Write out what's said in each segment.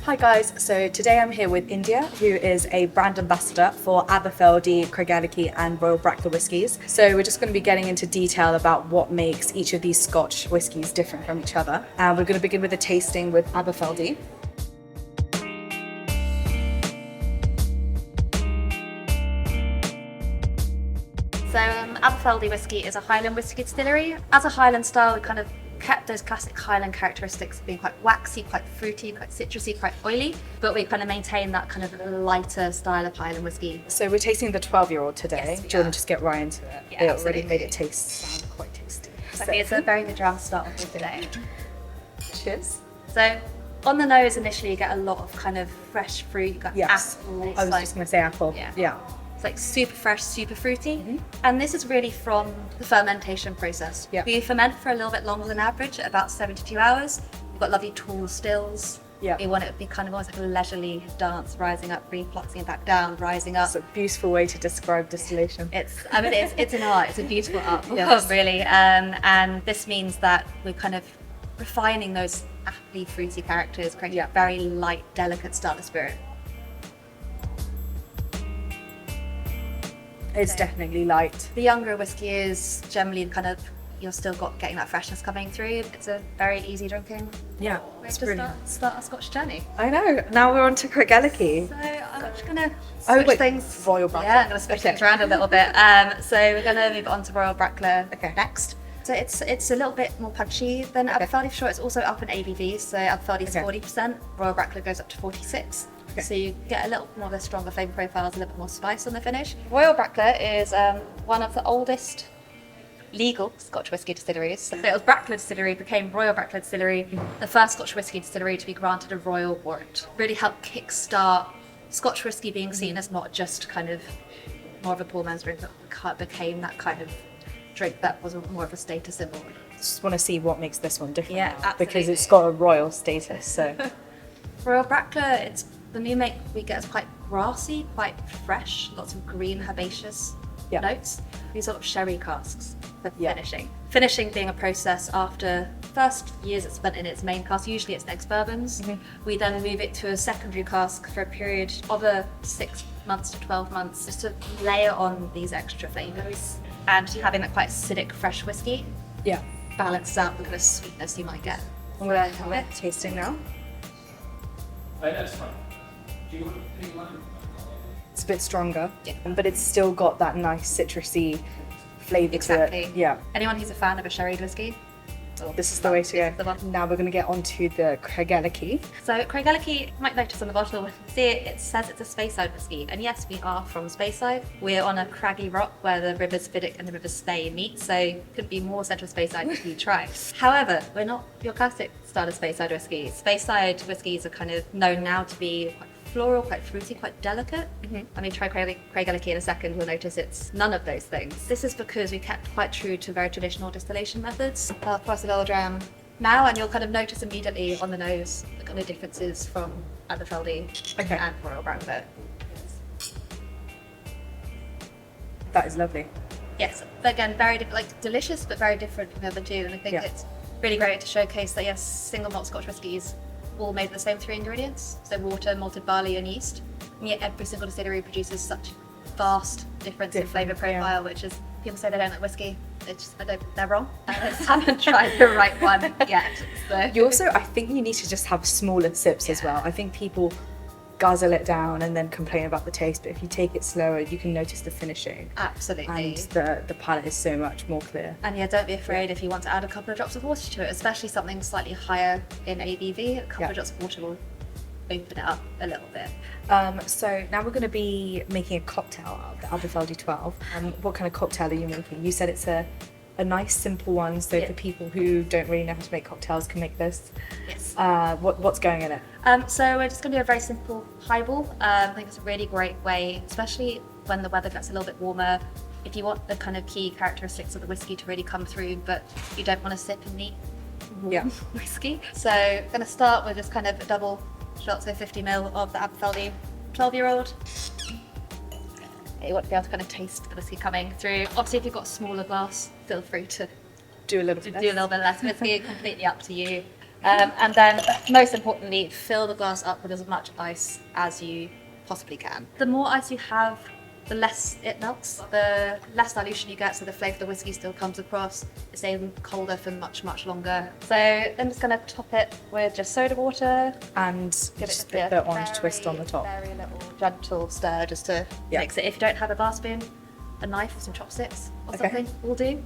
Hi guys, so today I'm here with India, who is a brand ambassador for Aberfeldy, Craigellachie and Royal Brackla whiskies. So we're just going to be getting into detail about what makes each of these Scotch whiskies different from each other. And we're going to begin with a tasting with Aberfeldy. So Aberfeldy whisky is a Highland whisky distillery. As a Highland style, we kind of kept those classic Highland characteristics of being quite waxy, quite fruity, quite citrusy, quite oily, but we kind of maintain that kind of lighter style of Highland whisky. So we're tasting the 12-year-old today. Yes, Do you want to just get right into it? Yeah, It absolutely. already made it sound quite tasty. So I think it's a very good draft start off with today. Cheers. So on the nose, initially you get a lot of kind of fresh fruit. You've got Yes. apple. I was just going to say apple. Yeah. It's like super fresh, super fruity. And this is really from the fermentation process. Yeah. We ferment for a little bit longer than average, at about 72 hours. We've got lovely tall stills. Yeah. We want it to be kind of almost like a leisurely dance, rising up, refluxing back down, rising up. It's a beautiful way to describe distillation. It's an art. It's a beautiful art, Yes. really. And this means that we're kind of refining those aptly fruity characters, creating a very light, delicate style of spirit. It's definitely light. The younger whiskey is generally kind of, you're still getting that freshness coming through. It's a very easy drinking Yeah, way it's to brilliant. start our Scotch journey. I know. Now we're on to Craigellachie. So I'm just gonna Oh, switch wait, things. Royal Brackla. Yeah, I'm gonna switch things around a little bit. So we're gonna move on to Royal Brackla next. So it's a little bit more punchy than Aberfeldy for sure. It's also up in ABV. So Aberfeldy is 40%. Royal Brackla goes up to 46. Okay. So you get a little more of a stronger flavour profiles, a little bit more spice on the finish. Royal Brackla is one of the oldest legal Scotch whisky distilleries. So it was Brackla Distillery, became Royal Brackla Distillery, the first Scotch whisky distillery to be granted a royal warrant. Really helped kickstart Scotch whisky being seen as not just kind of more of a poor man's drink, but became that kind of drink that was more of a status symbol. Just want to see what makes this one different. Yeah, now, because absolutely. it's got a royal status. So Royal Brackla, the new make we get is quite grassy, quite fresh, lots of green herbaceous notes. These sort of sherry casks for finishing. Finishing being a process after first years it's spent in its main cask, usually it's next bourbons. We then move it to a secondary cask for a period of 6 months to 12 months, just to layer on these extra flavours. And having that quite acidic, fresh whiskey balances out the kind of sweetness you might get. I'm going to have a tasting now. That's fine. Do you want any lime? It's a bit stronger, Yeah. but it's still got that nice citrusy flavour Exactly. to it. Yeah. Anyone who's a fan of a sherried whiskey, This is the way to This is the go. one. Now we're going to get onto the Craigellachie. So Craigellachie, you might notice on the bottle, see it says it's a Speyside whiskey, and yes, we are from Speyside. We're on a craggy rock where the rivers Fiddick and the rivers Spey meet, so couldn't be more central Speyside if you try. However, we're not your classic style of Speyside whiskey. Speyside whiskies are kind of known now to be quite floral, quite fruity, quite delicate. I mean, try Craigellachie in a second, you'll notice it's none of those things. This is because we kept quite true to very traditional distillation methods. I'll pass it all around now, and you'll kind of notice immediately on the nose the kind of differences from Aberfeldy and Royal Brackla. That is lovely. Yes, but again, very delicious, but very different from the other two. And I think it's really great to showcase that yes, single malt Scotch whiskies all made with the same 3 ingredients, so water, malted barley, and yeast. And yet every single distillery produces such vast difference in flavour profile, which is people say they don't like whiskey. They're wrong. I just haven't tried the right one yet. So. You also, I think you need to just have smaller sips as well. I think people guzzle it down and then complain about the taste, but if you take it slower, you can notice the finishing. Absolutely. And the palate is so much more clear. And yeah, don't be afraid if you want to add a couple of drops of water to it, especially something slightly higher in ABV. A couple of drops of water will open it up a little bit. So now we're going to be making a cocktail out of the Aberfeldy 12. What kind of cocktail are you making? You said it's a nice simple one, so for people who don't really know how to make cocktails can make this. Yes. What's going in it? So we're just going to do a very simple highball. I think it's a really great way, especially when the weather gets a little bit warmer. If you want the kind of key characteristics of the whiskey to really come through, but you don't want to sip and neat whiskey. So I'm going to start with this kind of a double shot, so 50 ml of the Aberfeldy 12-year-old. You want to be able to kind of taste the whiskey coming through. Obviously, if you've got a smaller glass, feel free to Do a little bit do a little bit less whiskey. Completely up to you. And then, most importantly, fill the glass up with as much ice as you possibly can. The more ice you have, the less it melts, the less dilution you get, so the flavour of the whiskey still comes across. It's staying colder for much, much longer. So I'm just going to top it with just soda water. And Give just it put the orange twist on the top. Very little gentle stir just to Yeah. mix it. If you don't have a bar spoon, a knife or some chopsticks or Okay. something will do.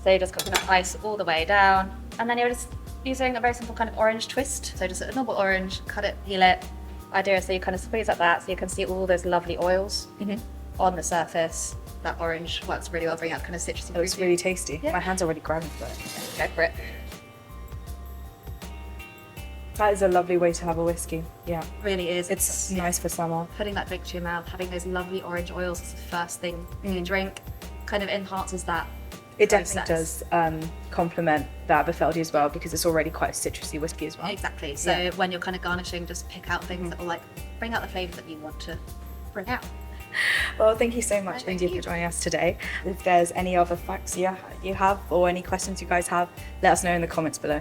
So you just got enough ice all the way down. And then you're just using a very simple kind of orange twist. So just a normal orange, cut it, peel it. Idea is so you kind of squeeze like that so you can see all those lovely oils on the surface. That orange works really well, bringing out kind of citrusy It looks fruity. really tasty. Yeah. My hand's already grabbing for it. Go for it. That is a lovely way to have a whiskey. Yeah. Really is. It's nice for summer. Putting that drink to your mouth, having those lovely orange oils as the first thing you drink, kind of enhances that. It definitely process. does complement the Aberfeldy as well because it's already quite a citrusy whiskey as well. Exactly. So Yeah. when you're kind of garnishing, just pick out things that will like bring out the flavour that you want to bring out. Well, thank you so much, Thank India, you. for joining us today. If there's any other facts you have or any questions you guys have, let us know in the comments below.